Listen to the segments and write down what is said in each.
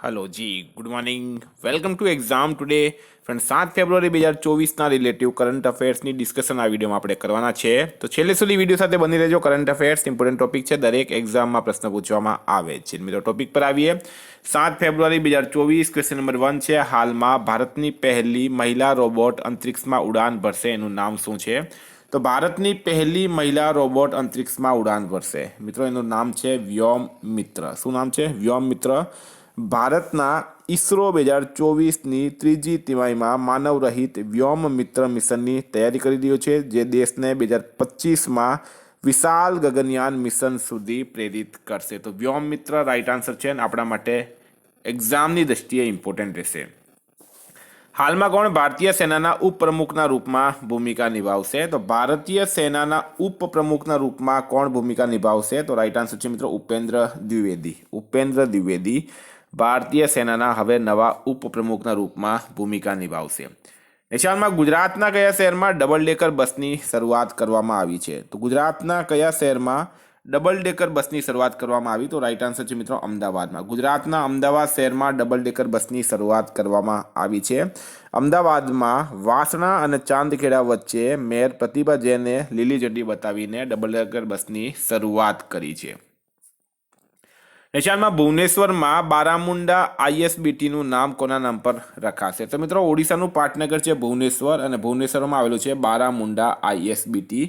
Hello ji, good morning, welcome to exam today friends. 7 ફેબ્રુઆરી 2024ના relative current અફેર્સની discussion આ વિડીયોમાં આપણે કરવાના છે. તો છેલ્લે સુધી વિડીયો સાથે બની રહેજો. કરંટ અફેર્સ ઇમ્પોર્ટન્ટ ટોપિક છે, દરેક એક્ઝામમાં પ્રશ્ન પૂછવામાં આવે છે. મિત્રો ટોપિક પર આવીએ. 7 ફેબ્રુઆરી 2024 ક્વેશ્ચન નંબર 1 છે. હાલમાં ભારતની પહેલી મહિલા રોબોટ અંતરિક્ષમાં ઉડાન ભરશે, એનું નામ શું છે? તો ભારતની પહેલી મહિલા રોબોટ અંતરિક્ષમાં ઉડાન ભરશે મિત્રો, એનું નામ છે વ્યોમમિત્ર. શું નામ છે? વ્યોમમિત્ર. ભારતના ઈસરો 2024ની ત્રીજી તિમાહીમાં માનવરહિત વ્યોમમિત્ર મિશનની તૈયારી કરી રહ્યો છે, જે દેશને 2025માં વિશાળ ગગનયાન મિશન સુધી પ્રેરિત કરશે. તો વ્યોમમિત્ર રાઈટ આન્સર છે અને આપણા માટે એક્ઝામની દ્રષ્ટિએ ઇમ્પોર્ટન્ટ રહેશે. હાલમાં કોણ ભારતીય સેનાના ઉપપ્રમુખના રૂપમાં ભૂમિકા નિભાવશે? તો ભારતીય સેનાના ઉપપ્રમુખના રૂપમાં કોણ ભૂમિકા નિભાવશે? તો રાઈટ આન્સર છે મિત્રો ઉપેન્દ્ર દ્વિવેદી. ઉપેન્દ્ર દ્વિવેદી ભારતીય સેનાના હવે નવા ઉપપ્રમુખના રૂપમાં ભૂમિકા નિભાવશે. નિશાનમાં ગુજરાતના કયા શહેરમાં ડબલ ડેકર બસની શરૂઆત કરવામાં આવી છે? તો ગુજરાતના કયા શહેરમાં ડબલ ડેકર બસની શરૂઆત કરવામાં આવી? તો રાઈટ આન્સર છે મિત્રો અમદાવાદમાં. ગુજરાતના અમદાવાદ શહેરમાં ડબલ ડેકર બસની શરૂઆત કરવામાં આવી છે. અમદાવાદમાં વાસણા અને ચાંદખેડા વચ્ચે મેયર પ્રતિભા જૈને લીલી ઝંડી બતાવીને ડબલ ડેકર બસની શરૂઆત કરી છે. નિશાનમાં ભુવનેશ્વરમાં બારામુંડા આઈએસબીટીનું નામ કોના નામ પર રખાશે? તો મિત્રો ઓડિશાનું પાટનગર છે ભુવનેશ્વર, અને ભુવનેશ્વરમાં આવેલું છે બારામુંડા આઈએસબીટી.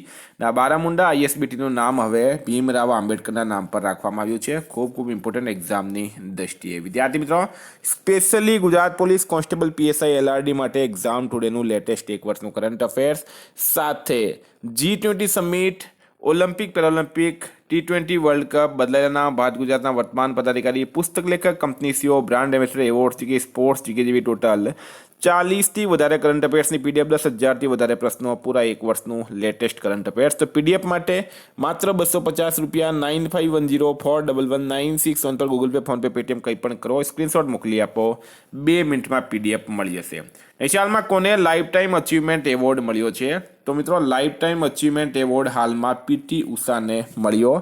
બારામુંડા આઈએસબીટીનું નામ હવે ભીમરાવ આંબેડકરના નામ પર રાખવામાં આવ્યું છે. ખૂબ ઇમ્પોર્ટન્ટ એક્ઝામની દ્રષ્ટિએ. વિદ્યાર્થી મિત્રો, specially Gujarat police constable PSI LRD માટે એક્ઝામ ટુડેનું લેટેસ્ટ એક વર્ષનું કરંટ અફેર્સ સાથે G20 summit, Olympic, Paralympic, T20 world cup, બદલાયેલા નામ, ભારત ગુજરાતના વર્તમાન પદાધિકારી, પુસ્તક લેખક, company CEO, brand ambassador, award, GK sports, GK જેવી ટોટલ 40થી વધારે કરંટ અફેર્સની પીડીએફ, 10,000થી વધારે પ્રશ્નો, પૂરા એક વર્ષનું લેટેસ્ટ કરંટ અફેર્સ. તો પીડીએફ માટે માત્ર ₹250 9510411961 પર ગૂગલ પે, ફોનપે, પેટીએમ કંઈ પણ કરો, સ્ક્રીનશોટ મોકલી આપો, 2 મિનિટમાં પીડીએફ મળી જશે. નિશાળમાં કોને લાઈફ ટાઈમ અચીવમેન્ટ એવોર્ડ મળ્યો છે? તો મિત્રો લાઈફ ટાઈમ અચીવમેન્ટ એવોર્ડ હાલમાં પીટી ઉષાને મળ્યો.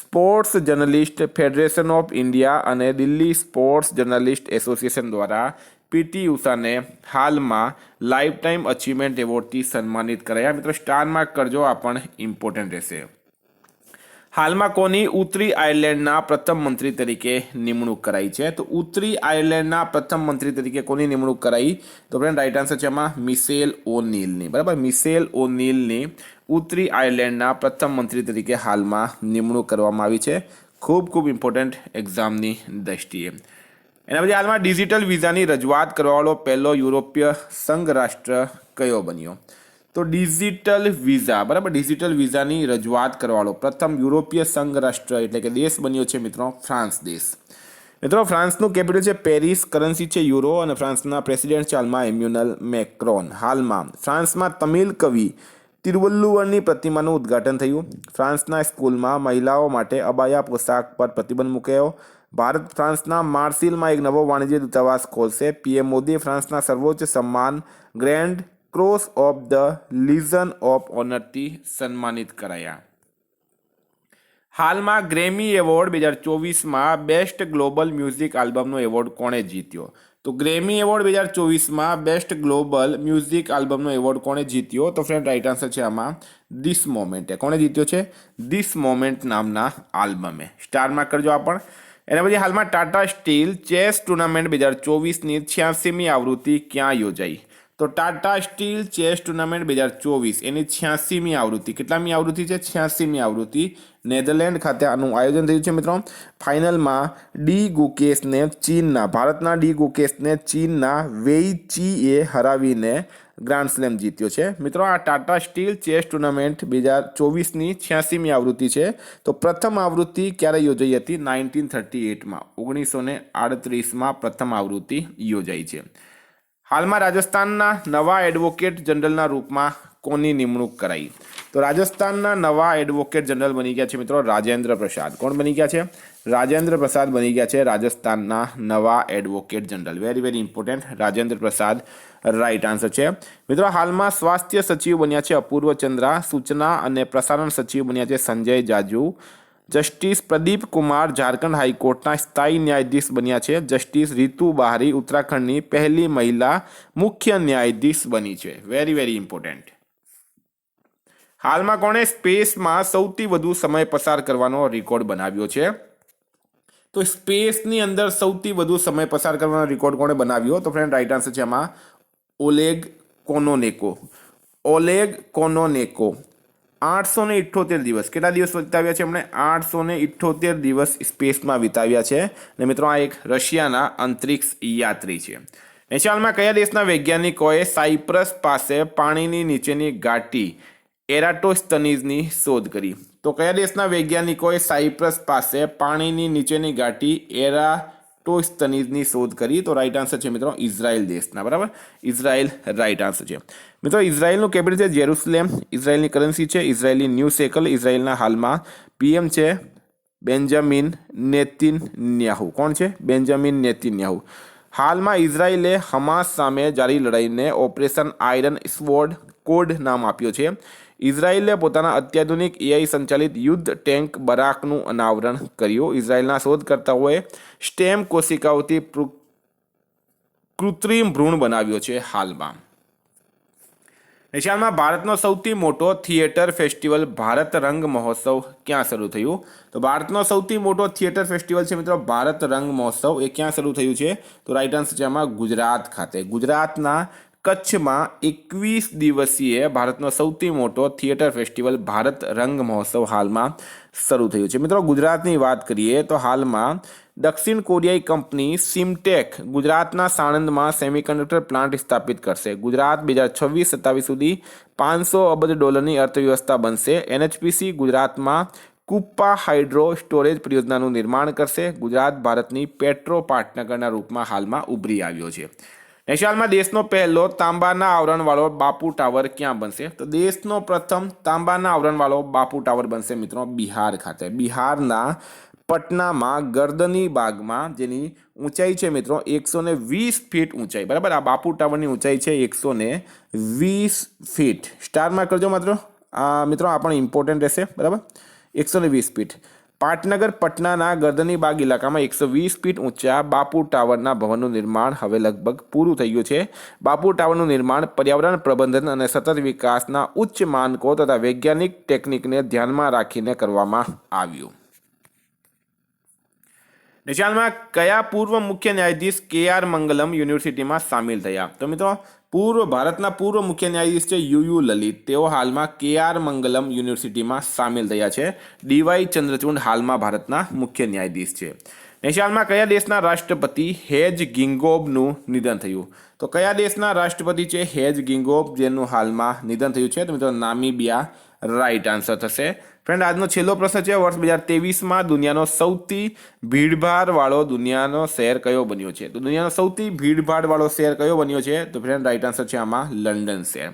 Sports journalist federation of India અને દિલ્હી સ્પોર્ટ્સ જર્નલિસ્ટ એસોસિએશન દ્વારા પીટી ઉષાને હાલમાં લાઈફ ટાઈમ અચીવમેન્ટ એવોર્ડથી સન્માનિત કરાયા. મિત્રો સ્ટાર માર્ક કરજો, આ પણ ઇમ્પોર્ટન્ટ રહેશે. હાલમાં કોની ઉત્તરી આયર્લેન્ડના પ્રથમ મંત્રી તરીકે નિમણૂક કરાઈ છે? તો ઉત્તરી આયર્લેન્ડના પ્રથમ મંત્રી તરીકે કોની નિમણૂક કરાઈ? તો ફ્રેન્ડ રાઈટ આન્સર છે એમાં મિશેલ ઓનીલની. બરાબર, મિશેલ ઓનીલની ઉત્તરી આયર્લેન્ડના પ્રથમ મંત્રી તરીકે હાલમાં નિમણૂક કરવામાં આવી છે. ખૂબ ઇમ્પોર્ટન્ટ એક્ઝામની દ્રષ્ટિએ. એના પછી હાલમાં ડિજિટલ વિઝાની રજૂઆત કરવાવાળો પહેલો યુરોપીય સંઘ રાષ્ટ્ર કયો બન્યો? તો ડિજિટલ વિઝા, બરાબર, ડિજિટલ વિઝાની રજૂઆત કરવાવાળો પ્રથમ યુરોપીય સંઘ રાષ્ટ્ર એટલે કે દેશ બન્યો છે મિત્રો ફ્રાન્સ દેશ. મિત્રો ફ્રાન્સનું કેપિટલ છે પેરિસ, કરન્સી છે યુરો, અને ફ્રાન્સના પ્રેસિડેન્ટ છે હાલમાં ઇમ્યુનલ મેક્રોન. હાલમાં ફ્રાન્સમાં તમિલ કવિ તિરુવલ્લુવરની પ્રતિમાનું ઉદ્ઘાટન થયું. ફ્રાન્સના સ્કૂલમાં મહિલાઓ માટે અબાયા પોશાક પર પ્રતિબંધ મૂકાયો. ભારત ફ્રાન્સના માર્સિલમાં એક નવો વાણિજ્ય દૂતાવાસ ખોલશે. પીએમ મોદી ફ્રાન્સના સર્વોચ્ચ સન્માન Grand Cross of the Legion of ઓનરથી સન્માનિત કરાયા. હાલમાં ગ્રેમી એવોર્ડ 2024માં બેસ્ટ ગ્લોબલ મ્યુઝિક આલ્બમનો એવોર્ડ કોણે જીત્યો? તો ગ્રેમી એવોર્ડ 2024માં બેસ્ટ ગ્લોબલ મ્યુઝિક આલ્બમનો એવોર્ડ કોણે જીત્યો? તો ફ્રેન્ડ રાઈટ આન્સર છે આમાં ધીસ મોમેન્ટે. કોણે જીત્યો છે? ધીસ મોમેન્ટ નામના આલ્બમે. સ્ટાર માર્ક કરજો આ પણ. એના પછી હાલમાં ટાટા સ્ટીલ ચેસ ટુર્નામેન્ટ 2024ની 86મી આવૃત્તિ ક્યાં યોજાઈ? તો ટાટા સ્ટીલ ચેસ ટુર્નામેન્ટ 2024 એની 86મી આવૃત્તિ. કેટલામી આવૃત્તિ છે? 86મી આવૃત્તિ નેધરલેન્ડ ખાતે આનું આયોજન થયું છે મિત્રો. ફાઇનલમાં ભારતના ડી ગુકેશને ચીનના વેઈ ચીએ હરાવીને ગ્રાન્ડ સ્લેમ જીત્યો છે. મિત્રો આ ટાટા સ્ટીલ ચેસ ટુર્નામેન્ટ 2024ની 86મી આવૃત્તિ છે. તો પ્રથમ આવૃત્તિ ક્યારે યોજાઈ હતી? 1938માં, 1938માં પ્રથમ આવૃત્તિ યોજાઈ છે. હાલમાં રાજસ્થાનના નવા એડવોકેટ જનરલના રૂપમાં કોની નિમણૂક કરાઈ? તો રાજસ્થાનના નવા એડવોકેટ જનરલ બની ગયા છે મિત્રો રાજેન્દ્ર પ્રસાદ. કોણ બની ગયા છે? રાજેન્દ્ર પ્રસાદ બની ગયા છે રાજસ્થાનના નવા advocate general. Very important, Rajendra Prasad right answer છે. મિત્રો હાલમાં સ્વાસ્થ્ય સચિવ બન્યા છે અપૂર્વ ચંદ્રા. સૂચના અને પ્રસારણ સચિવ બન્યા છે સંજય જાજુ. જસ્ટિસ પ્રદીપ કુમાર ઝારખંડ હાઈકોર્ટના સ્થાયી ન્યાયાધીશ બન્યા છે. જસ્ટિસ રીતુ બહારી ઉત્તરાખંડની પહેલી મહિલા મુખ્ય ન્યાયાધીશ બની છે. Very very important. હાલમાં કોણે સ્પેસમાં સૌથી વધુ સમય પસાર કરવાનો રેકોર્ડ બનાવ્યો છે? તો સ્પેસની અંદર સૌથી વધુ સમય પસાર કરવાનો રેકોર્ડ કોણે બનાવ્યો? તો ફ્રેન્ડ રાઈટ આન્સર છે આમાં ઓલેગ કોનોનેકો. ઓલેગ કોનોનેકો 878 દિવસ. કેટલા દિવસ વિતાવ્યા છે એમણે? 878 દિવસ સ્પેસમાં વિતાવ્યા છે. અને મિત્રો આ એક રશિયાના અંતરિક્ષ યાત્રી છે. નેશાલમાં કયા દેશના વૈજ્ઞાનિકોએ સાયપ્રસ પાસે પાણીની નીચેની ઘાટી એરાટોસ્તનીઝની શોધ કરી? તો કયા દેશના વૈજ્ઞાનિકોએ સાયપ્રસ પાસે પાણીની નીચેની ઘાટી એરાટોસ્તનીઝની શોધ કરી? તો રાઈટ આન્સર છે મિત્રો ઇઝરાયલ દેશના. બરાબર, ઇઝરાયલ રાઈટ આન્સર છે. મિત્રો ઇઝરાયલનું કેપિટલ છે જેરુસલેમ. ઇઝરાયલની કરન્સી છે ઇઝરાયલી ન્યૂ શેકલ. ઇઝરાયલના હાલમાં પીએમ છે બેન્જામિન નેતન્યાહુ. કોણ છે? બેન્જામિન નેતન્યાહુ. હાલમાં ઇઝરાયલે હમાસ સામે જારી લડાઈને ઓપરેશન આયરન સ્વોર્ડ કોડ નામ આપ્યો છે. ઇઝરાયલે પોતાના અત્યાધુનિક એઆઈ સંચાલિત યુદ્ધ ટેન્ક બરાકનું અનાવરણ કર્યું. ઇઝરાયલના શોધકર્તાઓએ સ્ટેમ કોશિકાઓથી કૃત્રિમ ભ્રૂણ બનાવ્યો છે હાલમાં. એશિયામાં ભારતનો સૌથી મોટો થિયેટર ફેસ્ટિવલ ભારત રંગ મહોત્સવ ક્યાં શરૂ થયું? તો ભારતનો સૌથી મોટો થિયેટર ફેસ્ટિવલ છે મિત્રો ભારત રંગ મહોત્સવ. એ ક્યાં શરૂ થયું છે? તો રાઈટ આન્સર છે આમાં ગુજરાત ખાતે. ગુજરાતના કચ્છમાં 21 દિવસીય ભારતનો સૌથી મોટો થિયેટર ફેસ્ટિવલ ભારત રંગ મહોત્સવ હાલમાં શરૂ થયું છે. મિત્રો ગુજરાતની વાત કરીએ તો હાલમાં દક્ષિણ કોરિયાઈ કંપની સિમટેક ગુજરાતના સાણંદમાં સેમિકન્ડક્ટર પ્લાન્ટ સ્થાપિત કરશે. ગુજરાત 2026-27 સુધી $500 અબજ અર્થવ્યવસ્થા બનશે. એનએચપીસી ગુજરાતમાં કુપ્પા હાઇડ્રો સ્ટોરેજ પરિયોજનાનું નિર્માણ કરશે. ગુજરાત ભારતની પેટ્રો પાટનગરના રૂપમાં હાલમાં ઉભરી આવ્યો છે. નેશાલમાં દેશનો પહેલો તાંબાના આવરણવાળો બાપુ ટાવર ક્યાં બનશે? તો દેશનો પ્રથમ તાંબાના આવરણવાળો બાપુ ટાવર બનશે મિત્રો બિહાર ખાતે. બિહારના પટનામાં ગર્દની બાગમાં, જેની ઊંચાઈ છે મિત્રો 120 ફીટ ઊંચાઈ. બરાબર, આ બાપુ ટાવરની ઊંચાઈ છે 120 ફીટ. સ્ટારમાં કરજો મિત્રો, આ પણ ઇમ્પોર્ટન્ટ રહેશે. બરાબર, 120 ફીટ. પાટનગર પટનાના ગર્દની બાગ ઇલાકામાં 120 ફીટ ઊંચા બાપુ ટાવરના ભવનનું નિર્માણ હવે લગભગ પૂરું થઈ ગયું છે. બાપુ ટાવરનું નિર્માણ પર્યાવરણ પ્રબંધન અને સતત વિકાસના ઉચ્ચ માનકો તથા વૈજ્ઞાનિક ટેકનિકને ધ્યાનમાં રાખીને કરવામાં આવ્યું. નેશાલમાં કયા પૂર્વ મુખ્ય ન્યાયાધીશ KR મંગલમ યુનિવર્સિટીમાં સામેલ થયા? તો મિત્રો ભારતના પૂર્વ મુખ્ય ન્યાયાધીશ છે યુ લલિત. તેઓ હાલમાં KR મંગલમ યુનિવર્સિટીમાં સામેલ થયા છે. DY ચંદ્રચૂડ હાલમાં ભારતના મુખ્ય ન્યાયાધીશ છે. નેશાલમાં કયા દેશના રાષ્ટ્રપતિ હેજ ગિંગોબનું નિધન થયું? તો કયા દેશના રાષ્ટ્રપતિ છે હેજ ગિંગોબ, જેનું હાલમાં નિધન થયું છે? તો મિત્રો નામીબિયા રાઈટ આન્સર થશે. ફ્રેન્ડ આજનો છેલ્લો પ્રશ્ન છે, વર્ષ 2023માં દુનિયાનો સૌથી ભીડભાડવાળો દુનિયાનો શહેર કયો બન્યો છે? તો દુનિયાનો સૌથી ભીડભાડવાળો શહેર કયો બન્યો છે? તો ફ્રેન્ડ રાઈટ આન્સર છે આમાં લંડન શહેર.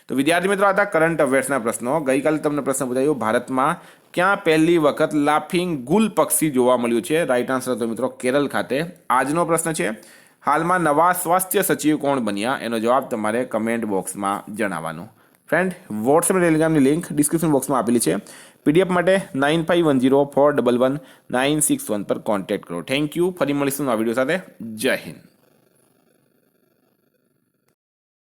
તો વિદ્યાર્થી મિત્રો, આ હતા કરંટ અફેર્સના પ્રશ્નો. ગઈકાલે તમને પ્રશ્ન પૂછાયો ભારતમાં ક્યાં પહેલી વખત લાફિંગ ગુલ પક્ષી જોવા મળ્યું છે? રાઈટ આન્સર તો મિત્રો કેરળ ખાતે. આજનો પ્રશ્ન છે, હાલમાં નવા સ્વાસ્થ્ય સચિવ કોણ બન્યા? એનો જવાબ તમારે કમેન્ટ બોક્સમાં જણાવવાનો. ફ્રેન્ડ વોટ્સએપ ટેલિગ્રામની લિંક ડિસ્ક્રિપ્શન બોક્સમાં આપેલી છે. PDF માટે 9510411961 પર કોન્ટેક્ટ કરો. Thank you. ફરી મળીશું આ વિડીયો સાથે. જય હિન્દ.